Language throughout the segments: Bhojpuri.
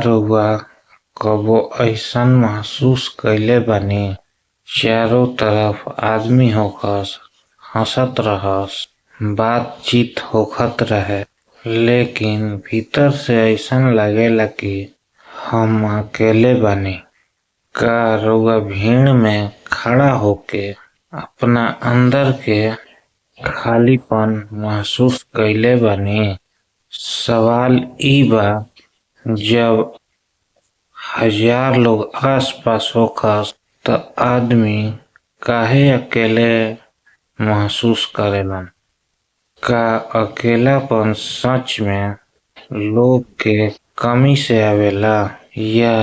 रउआ कबो अइसन महसूस कइले बानी चारों तरफ आदमी होखस, हंसत रहस, बातचीत होखत रहे, लेकिन भीतर से अइसन लागेला कि हम अकेले बानी। का रउआ भीड़ में खड़ा होके अपना अंदर के खालीपन महसूस कइले बानी? सवाल ई बा, जब हजार लोग आस पास होखस त आदमी काहे अकेले महसूस करेलन? का अकेलापन सच में लोग के कमी से आवेला या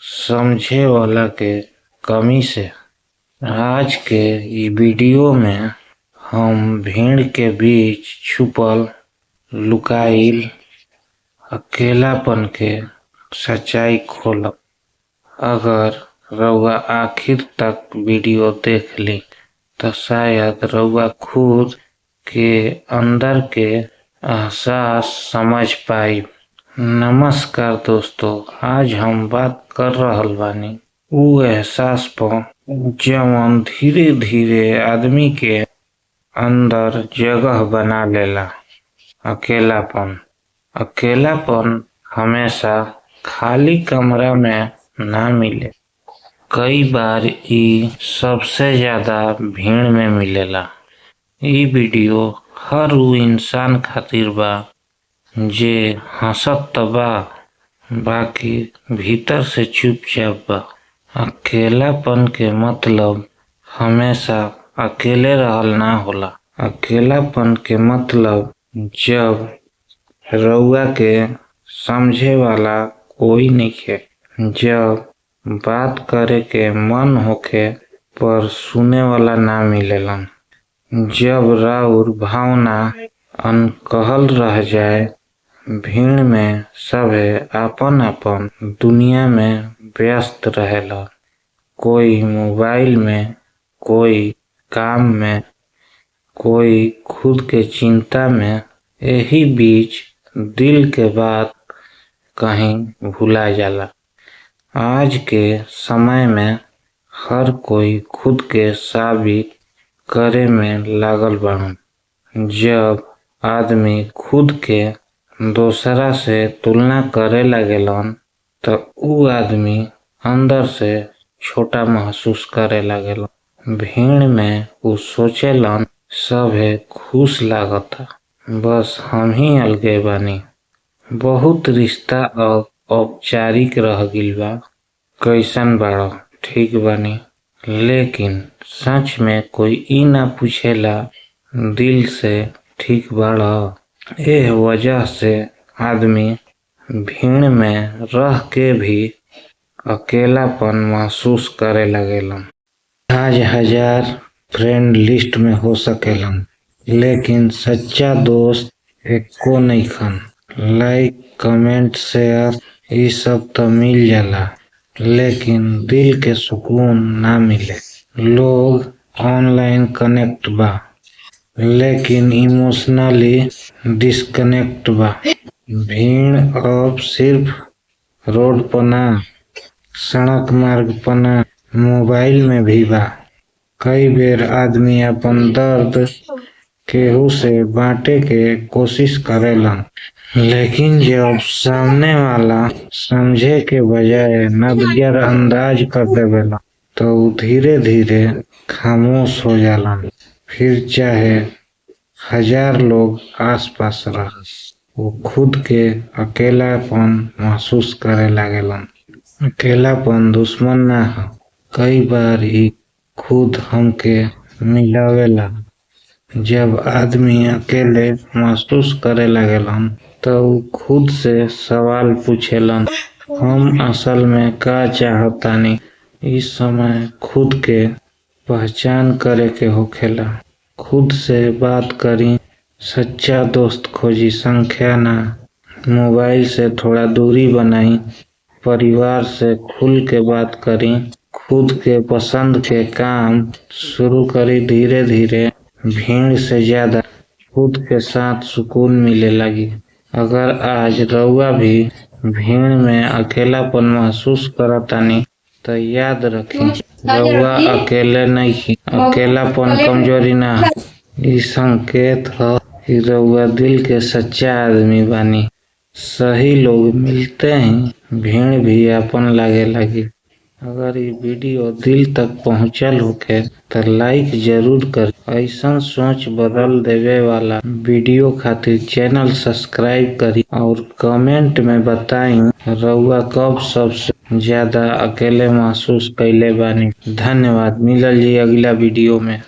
समझे वाला के कमी से? आज के ई वीडियो में हम भीड़ के बीच छुपल लुकाइल अकेलापन के सच्चाई खोलब। अगर रउआ आखिर तक वीडियो देख ली तो शायद रउआ खुद के अंदर के एहसास समझ पाई। नमस्कार दोस्तों, आज हम बात कर रहल बानी उ एहसास पर जवन धीरे धीरे आदमी के अंदर जगह बना लेला। अकेलापन हमेशा खाली कमरा में ना मिले, कई बार ई सबसे ज्यादा भीड़ में मिलेला। ई वीडियो हर उ इंसान खातिर बा जे हंसत त बा, बाकी भीतर से चुपचाप बा। अकेलापन के मतलब हमेशा अकेले रहल ना होला। अकेलापन के मतलब जब रउआ के समझे वाला कोई नइखे, जब बात करे के मन होखे पर सुने वाला ना मिलेलन, जब राउर भावना अनकहल रह जाए। भीड़ में सभे आपन आपन दुनिया में व्यस्त रहेला, कोई मोबाइल में, कोई काम में, कोई खुद के चिंता में। एही बीच दिल के बात कहीं भुला जाला। आज के समय में हर कोई खुद के साबित करे में लागल बाड़न। जब आदमी खुद के दोसरा से तुलना करे लागेलन तो उ आदमी अंदर से छोटा महसूस करे लागेलन। भीड़ में उ सोचेलन सभे खुश लागता, बस हम ही अलगे बानी। बहुत रिश्ता अब औपचारिक रह गइल बा, कैसन बाड़ो, ठीक बानी, लेकिन सच में कोई ई ना पूछेला दिल से ठीक बाड़ो। एह वजह से आदमी भीड़ में रह के भी अकेलापन महसूस करे लागेलन। आज हजार फ्रेंड लिस्ट में हो सकेलन, लेकिन सच्चा दोस्त एको नइखन। लाइक, कमेंट, शेयर ई सब तो मिल जाला, लेकिन दिल के सुकून ना मिले। लोग ऑनलाइन कनेक्ट बा, लेकिन इमोशनली डिस्कनेक्ट बा। भीड़ अब सिर्फ रोड पर ना, सड़क मार्ग पर ना, मोबाइल में भी बा। कई बेर आदमी अपन दर्द केहू से बांटे के कोशिश करेलन, लेकिन जब सामने वाला समझे के बजाय नजरअंदाज कर देवेला तो उ धीरे धीरे खामोश हो जालन। फिर चाहे हजार लोग आस पास रहस, वो खुद के अकेलापन महसूस करे लागेलन। अकेलापन दुश्मन ना ह, कई बार ई खुद हमके मिलावेला। जब आदमी अकेले महसूस करे लागेलन तो उ खुद से सवाल पूछेलन, हम असल में का चाहतानी? इस समय खुद के पहचान करे के होखेला। खुद से बात करी, सच्चा दोस्त खोजी, संख्या ना। मोबाइल से थोड़ा दूरी बनाई, परिवार से खुल के बात करी, खुद के पसंद के काम शुरू करी। धीरे धीरे भीड़ से ज्यादा खुद के साथ सुकून मिले लगी। अगर आज रउआ भी भीड़ में अकेलापन महसूस करतानी तो याद रखी रउआ अकेले नहीं। अकेलापन कमजोरी ना, ई संकेत ह कि रउआ दिल के सच्चा आदमी बानी। सही लोग मिलते ही भीड़ भी अपन लागे लगी। अगर ये वीडियो दिल तक पहुंचल होके तो लाइक जरूर कर। ऐसा सोच बदल देवे वाला वीडियो खातिर चैनल सब्सक्राइब करी और कमेंट में बताई रउआ कब सबसे ज्यादा अकेले महसूस कैले बानी। धन्यवाद। मिलल जी अगला वीडियो में।